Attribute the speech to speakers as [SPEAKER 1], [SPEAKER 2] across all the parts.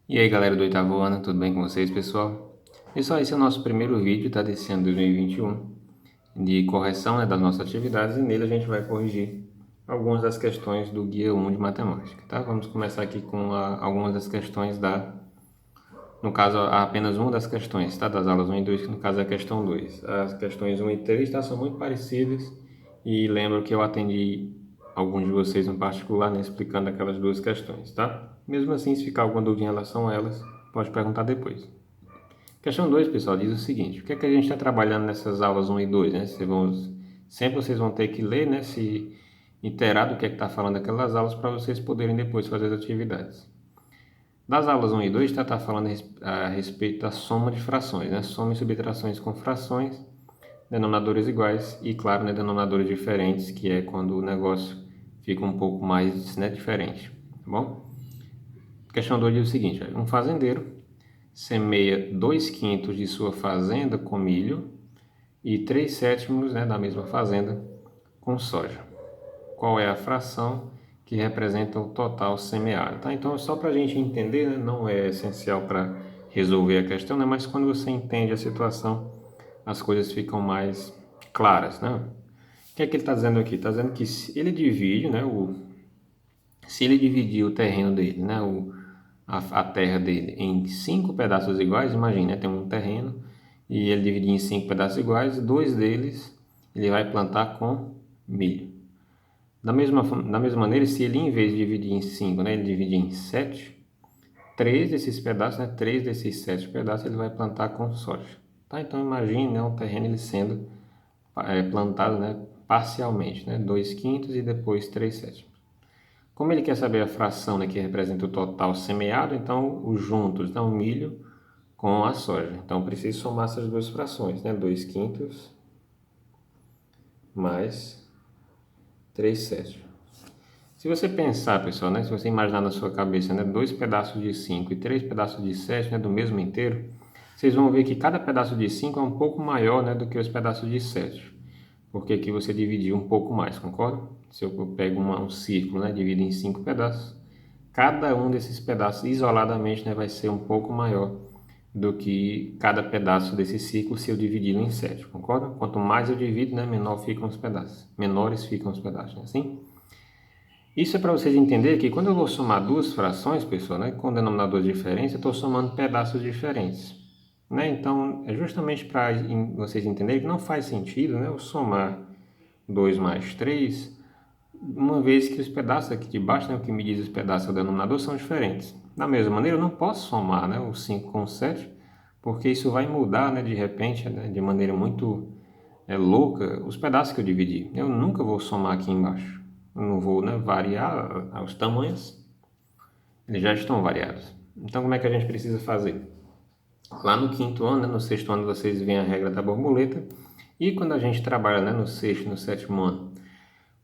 [SPEAKER 1] E aí galera do oitavo ano, tudo bem com vocês, pessoal? Pessoal, esse é o nosso primeiro vídeo, tá, desse ano 2021, de correção, né, das nossas atividades, e nele a gente vai corrigir algumas das questões do Guia 1 de Matemática, tá? Vamos começar aqui com algumas das questões no caso, apenas uma das questões, tá? Das aulas 1 e 2, que no caso é a questão 2. As questões 1 e 3, tá, são muito parecidas, e lembro que eu atendi alguns de vocês em particular, né, explicando aquelas duas questões, tá? Mesmo assim, se ficar alguma dúvida em relação a elas, pode perguntar depois. Questão 2, pessoal, diz o seguinte: o que é que a gente está trabalhando nessas aulas 1 e 2, né? Sempre vocês vão ter que ler, né? Se inteirar do que é que está falando aquelas aulas para vocês poderem depois fazer as atividades. Das aulas 1 e 2, está falando a respeito da soma de frações, né? Soma e subtrações com frações, denominadores iguais e, claro, né, denominadores diferentes, que é quando o negócio fica um pouco mais, né, diferente, tá bom? Questão 2 diz o seguinte: um fazendeiro semeia 2 quintos de sua fazenda com milho e 3 sétimos, né, da mesma fazenda com soja. Qual é a fração que representa o total semeado? Tá? Então, só para a gente entender, né, não é essencial para resolver a questão, né, mas quando você entende a situação, as coisas ficam mais claras. Né? O que é que ele está dizendo aqui? Está dizendo que se ele divide, né, se ele dividir o terreno dele, né, a terra dele em 5 pedaços iguais, imagine, né, tem um terreno e ele dividir em 5 pedaços iguais, 2 deles ele vai plantar com milho. Da mesma maneira, se ele em vez de dividir em 5, né, ele dividir em 7, 3 desses pedaços, né, 3 desses 7 pedaços ele vai plantar com soja. Tá? Então imagine, né, um terreno ele sendo plantado, né, parcialmente, né, 2 quintos e depois 3 sétimos. Como ele quer saber a fração, né, que representa o total semeado, então os juntos dão milho com a soja. Então preciso somar essas duas frações, né? 2 quintos mais 3 sétimos. Se você pensar, pessoal, né, se você imaginar na sua cabeça, né, 2 pedaços de 5 e 3 pedaços de 7, né, do mesmo inteiro, vocês vão ver que cada pedaço de 5 é um pouco maior, né, do que os pedaços de 7. Porque aqui você dividiu um pouco mais, concorda? Se eu pego um círculo, né, divido em 5 pedaços, cada um desses pedaços isoladamente, né, vai ser um pouco maior do que cada pedaço desse círculo se eu dividi-lo em 7, concorda? Quanto mais eu divido, né, menores ficam os pedaços, né, assim? Isso é para vocês entenderem que quando eu vou somar duas frações, pessoal, né, com denominadores diferentes, eu estou somando pedaços diferentes. Né? Então, é justamente para vocês entenderem que não faz sentido, né, eu somar 2 mais 3, uma vez que os pedaços aqui de baixo, né, o que me diz os pedaços do denominador, são diferentes. Da mesma maneira, eu não posso somar, né, o 5 com o 7, porque isso vai mudar, né, de repente, né, de maneira muito louca, os pedaços que eu dividi. Eu nunca vou somar aqui embaixo. Eu não vou, né, variar os tamanhos, eles já estão variados. Então, como é que a gente precisa fazer? Lá no quinto ano, né, no sexto ano, vocês veem a regra da borboleta. E quando a gente trabalha, né, no sexto e no sétimo ano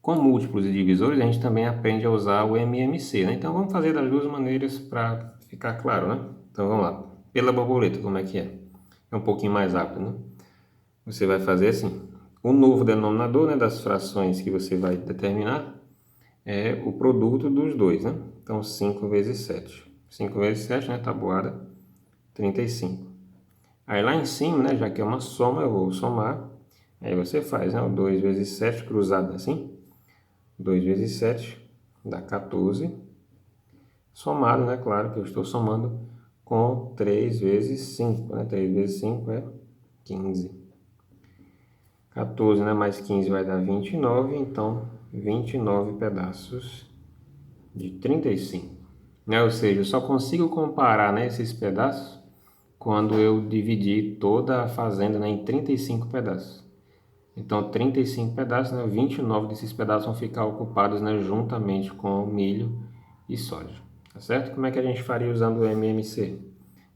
[SPEAKER 1] com múltiplos e divisores, a gente também aprende a usar o MMC. Né? Então, vamos fazer das duas maneiras para ficar claro. Né? Então, vamos lá. Pela borboleta, como é que é? É um pouquinho mais rápido. Né? Você vai fazer assim. O novo denominador, né, das frações que você vai determinar é o produto dos dois, né? Então, 5 vezes 7. 5 vezes 7, né, tabuada, 35. Aí lá em cima, né, já que é uma soma, eu vou somar. Aí você faz, né, o 2 vezes 7 cruzado assim. 2 vezes 7 dá 14. Somado, né, claro que eu estou somando com 3 vezes 5, né? 3 vezes 5 é 15. 14, né, mais 15 vai dar 29, então 29 pedaços de 35. Né? Ou seja, eu só consigo comparar, né, esses pedaços quando eu dividir toda a fazenda, né, em 35 pedaços. Então, 35 pedaços, né, 29 desses pedaços vão ficar ocupados, né, juntamente com milho e soja. Tá certo? Como é que a gente faria usando o MMC?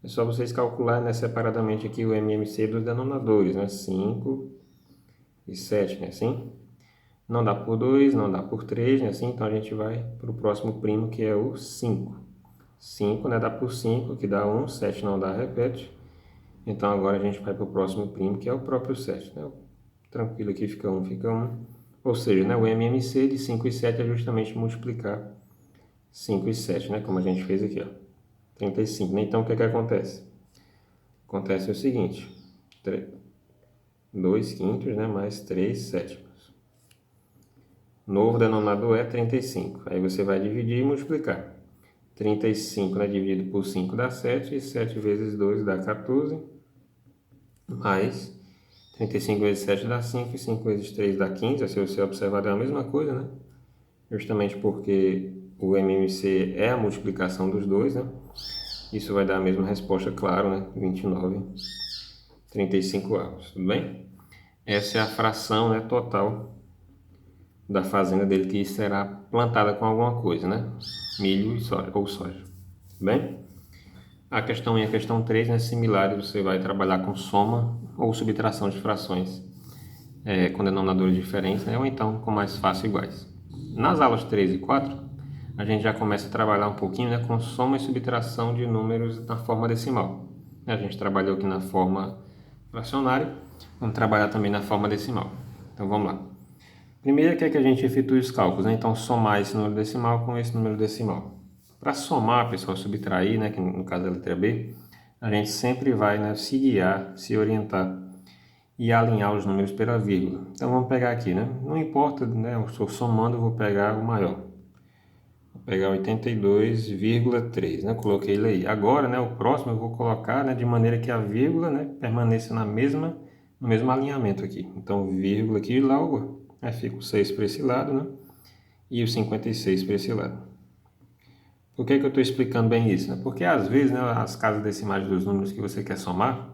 [SPEAKER 1] É só vocês calcularem, né, separadamente aqui o MMC dos denominadores, né, 5 e 7, né, assim? Não dá por 2, não dá por 3, né, assim? Então a gente vai para o próximo primo, que é o 5. 5, né, dá por 5, que dá 1, 7 não dá, repete. Então agora a gente vai para o próximo primo, que é o próprio 7, né? Tranquilo, aqui fica 1, fica 1. Ou seja, né, o MMC de 5 e 7 é justamente multiplicar 5 e 7, né, como a gente fez aqui, ó. 35, né? Então, o que acontece? Acontece o seguinte, 2 quintos, né, mais 3 sétimos. Novo denominador é 35. Aí você vai dividir e multiplicar. 35, né, dividido por 5 dá 7, e 7 vezes 2 dá 14, mais 35 vezes 7 dá 5, e 5 vezes 3 dá 15. Se você observar, é a mesma coisa, né? Justamente porque o MMC é a multiplicação dos dois, né? Isso vai dar a mesma resposta, claro, né? 29,35 tudo bem? Essa é a fração, né, total da fazenda dele que será plantada com alguma coisa, né? Milho ou soja. Tudo bem? A questão 1 e a questão 3, né, similares, você vai trabalhar com soma ou subtração de frações com denominadores diferentes, né, ou então com mais fácil iguais. Nas aulas 3 e 4, a gente já começa a trabalhar um pouquinho, né, com soma e subtração de números na forma decimal. A gente trabalhou aqui na forma fracionária, vamos trabalhar também na forma decimal. Então vamos lá. Primeiro que a gente efetue os cálculos, né? Então somar esse número decimal com esse número decimal. Para somar, pessoal, subtrair, né, que no caso da letra B, a gente sempre vai, né, se guiar, se orientar e alinhar os números pela vírgula. Então vamos pegar aqui, né? Não importa, né? Eu estou somando, eu vou pegar o maior. Vou pegar 82,3, né? Coloquei ele aí. Agora, né, o próximo eu vou colocar, né, de maneira que a vírgula, né, permaneça no mesmo alinhamento aqui. Então, vírgula aqui logo, aí fica o 6 para esse lado, né? E o 56 para esse lado. Por que eu estou explicando bem isso? Né? Porque às vezes, né, as casas decimais dos números que você quer somar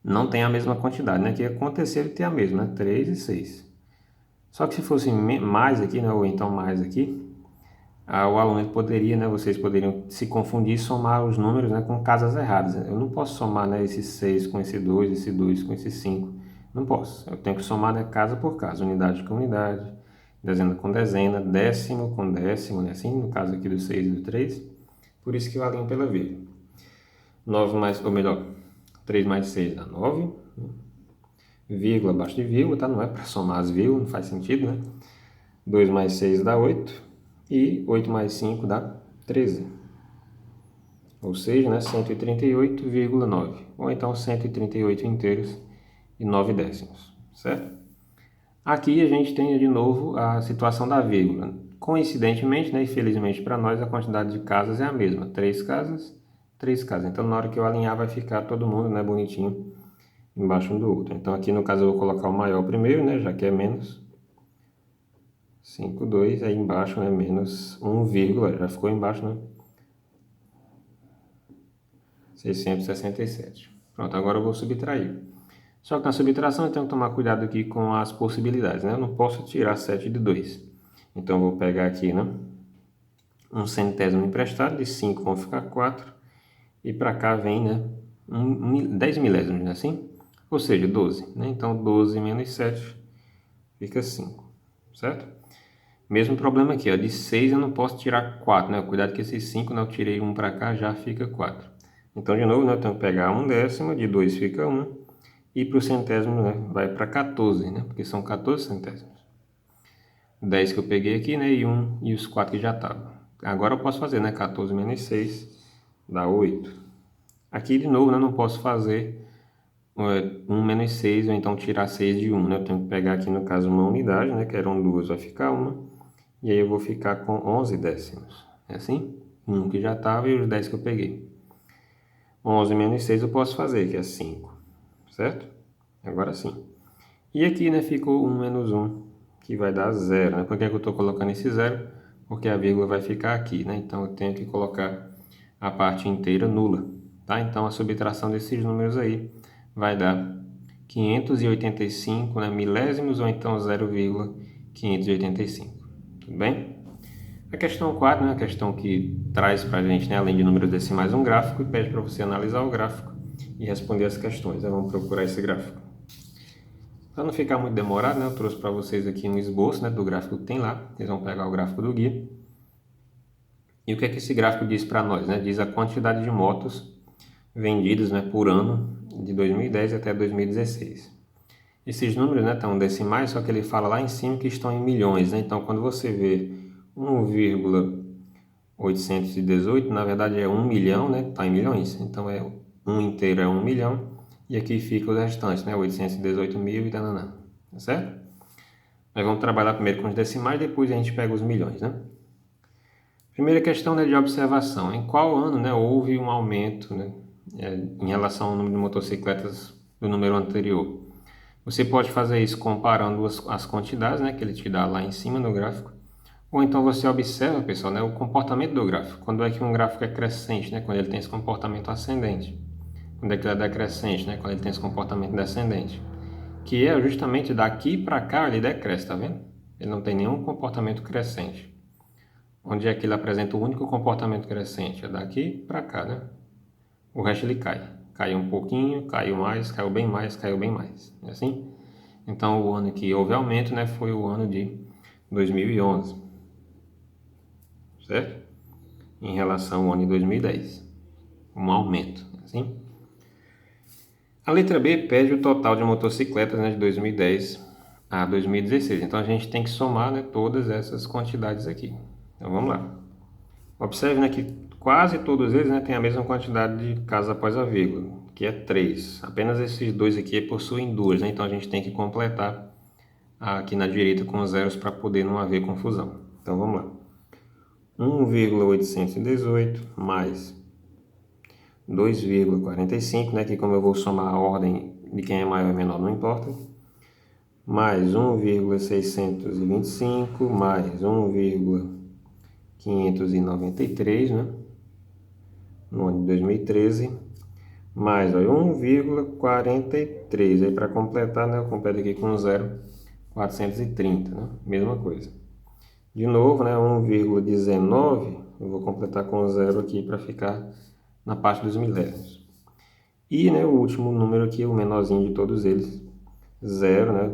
[SPEAKER 1] não tem a mesma quantidade, né? Que aconteceu de ter a mesma, né? 3 e 6. Só que se fosse mais aqui, né, ou então mais aqui, o aluno poderia, né, vocês poderiam se confundir e somar os números, né, com casas erradas. Eu não posso somar, né, esse 6 com esse 2, esse 2 com esse 5. Não posso. Eu tenho que somar, né, casa por casa, unidade com unidade, dezena com dezena, décimo com décimo, né, assim, no caso aqui do 6 e do 3. Por isso que eu alinho pela vírgula. 9 mais, ou melhor, 3 mais 6 dá 9. Vírgula abaixo de vírgula, tá? Não é para somar as vírgulas, não faz sentido, né? 2 mais 6 dá 8. E 8 mais 5 dá 13. Ou seja, né, 138,9. Ou então 138 inteiros e 9 décimos, certo? Aqui a gente tem de novo a situação da vírgula. Coincidentemente, né, e felizmente para nós, a quantidade de casas é a mesma. 3 casas, 3 casas. Então na hora que eu alinhar vai ficar todo mundo, né, bonitinho embaixo um do outro. Então aqui no caso eu vou colocar o maior primeiro, né, já que é menos. 5, 2, aí embaixo, né, menos 1, já ficou embaixo, né? 667. Pronto, agora eu vou subtrair. Só que na subtração eu tenho que tomar cuidado aqui com as possibilidades, né? Eu não posso tirar 7 de 2. Então eu vou pegar aqui, né, um centésimo emprestado, de 5 vão ficar 4. E para cá vem, né, 10 milésimos, né, assim? Ou seja, 12, né? Então 12 menos 7 fica 5, certo? Mesmo problema aqui, ó, de 6 eu não posso tirar 4, né? Cuidado que esses 5, né, eu tirei 1 para cá, já fica 4. Então, de novo, né, eu tenho que pegar 1 décimo, de 2 fica 1, e para o centésimo, né, vai para 14, né? Porque são 14 centésimos. 10 que eu peguei aqui, né, e 1, e os 4 que já estavam. Agora eu posso fazer, né, 14 menos 6 dá 8. Aqui, de novo, né, eu não posso fazer 1 menos 6, ou então tirar 6 de 1, né? Eu tenho que pegar aqui, no caso, uma unidade, né, que eram 2, vai ficar 1. E aí eu vou ficar com 11 décimos. É assim? 1 que já estava e os 10 que eu peguei. 11 menos 6 eu posso fazer, que é 5. Certo? Agora sim. E aqui, né, ficou 1 menos 1, que vai dar 0. Né? Por que eu estou colocando esse 0? Porque a vírgula vai ficar aqui, né? Então eu tenho que colocar a parte inteira nula. Tá? Então a subtração desses números aí vai dar 585, né, milésimos, ou então 0,585. Tudo bem? A questão 4, né, a questão que traz para a gente, né, além de números decimais, um gráfico e pede para você analisar o gráfico e responder as questões. Vamos procurar esse gráfico. Para não ficar muito demorado, né, eu trouxe para vocês aqui um esboço, né, do gráfico que tem lá. Vocês vão pegar o gráfico do guia. E o que é que esse gráfico diz para nós? Né? Diz a quantidade de motos vendidas, né, por ano de 2010 até 2016. Esses números, né, estão decimais, só que ele fala lá em cima que estão em milhões. Né? Então, quando você vê 1, 818, na verdade é 1 milhão, né? Está em milhões, então 1 inteiro é 1 milhão, e aqui fica os restantes, né? 818 mil e tananã, tá certo? Nós vamos trabalhar primeiro com os decimais, depois a gente pega os milhões, né? Primeira questão, né, de observação. Em qual ano, né, houve um aumento, né, em relação ao número de motocicletas do número anterior? Você pode fazer isso comparando as quantidades, né, que ele te dá lá em cima no gráfico. Ou então você observa, pessoal, né, o comportamento do gráfico. Quando é que um gráfico é crescente, né, quando ele tem esse comportamento ascendente. Quando é que ele é decrescente, né, quando ele tem esse comportamento descendente. Que é justamente daqui para cá ele decresce, tá vendo? Ele não tem nenhum comportamento crescente. Onde é que ele apresenta o único comportamento crescente? É daqui para cá, né? O resto ele cai. Caiu um pouquinho, caiu mais, caiu bem mais, caiu bem mais. É assim? Então, o ano que houve aumento, né, foi o ano de 2011. Certo? Em relação ao ano de 2010. Um aumento. É assim? A letra B pede o total de motocicletas, né, de 2010 a 2016. Então, a gente tem que somar, né, todas essas quantidades aqui. Então, vamos lá. Observe, né, que quase todos eles, né, têm a mesma quantidade de casas após a vírgula, que é 3. Apenas esses dois aqui possuem 2, né? Então a gente tem que completar aqui na direita com zeros para poder não haver confusão. Então vamos lá. 1,818 mais 2,45, né, que como eu vou somar a ordem de quem é maior e menor não importa, mais 1,625 mais 1,593, né, no ano de 2013, mais 1,43. Aí para completar, né, eu completo aqui com 0,430, né, mesma coisa. De novo, né, 1,19, eu vou completar com 0 aqui para ficar na parte dos milésimos. E, né, o último número aqui, o menorzinho de todos eles, 0, né,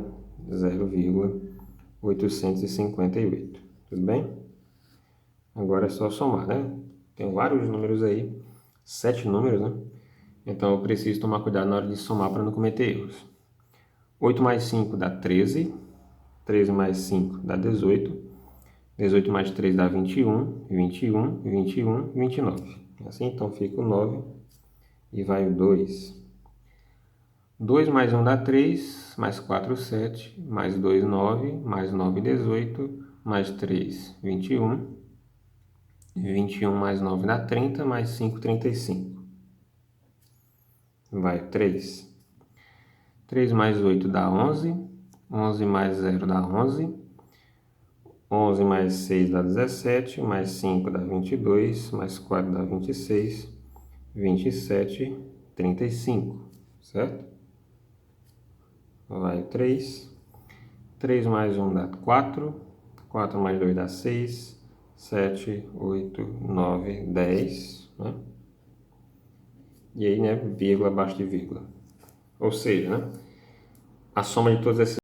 [SPEAKER 1] 0,858. Tudo bem? Agora é só somar, né? Tem vários números aí, 7 números, né? Então eu preciso tomar cuidado na hora de somar para não cometer erros. 8 mais 5 dá 13, 13 mais 5 dá 18, 18 mais 3 dá 21, 21, 21, 29. Assim, então fica o 9 e vai o 2. 2 mais 1 dá 3, mais 4, 7, mais 2, 9, mais 9, 18, mais 3, 21. 21 mais 9 dá 30, mais 5, 35. Vai 3. 3 mais 8 dá 11. 11 mais 0 dá 11. 11 mais 6 dá 17. Mais 5 dá 22. Mais 4 dá 26. 27, 35. Certo? Vai 3. 3 mais 1 dá 4. 4 mais 2 dá 6. 7, 8, 9, 10. Né? E aí, né, vírgula abaixo de vírgula. Ou seja, né, a soma de todos esses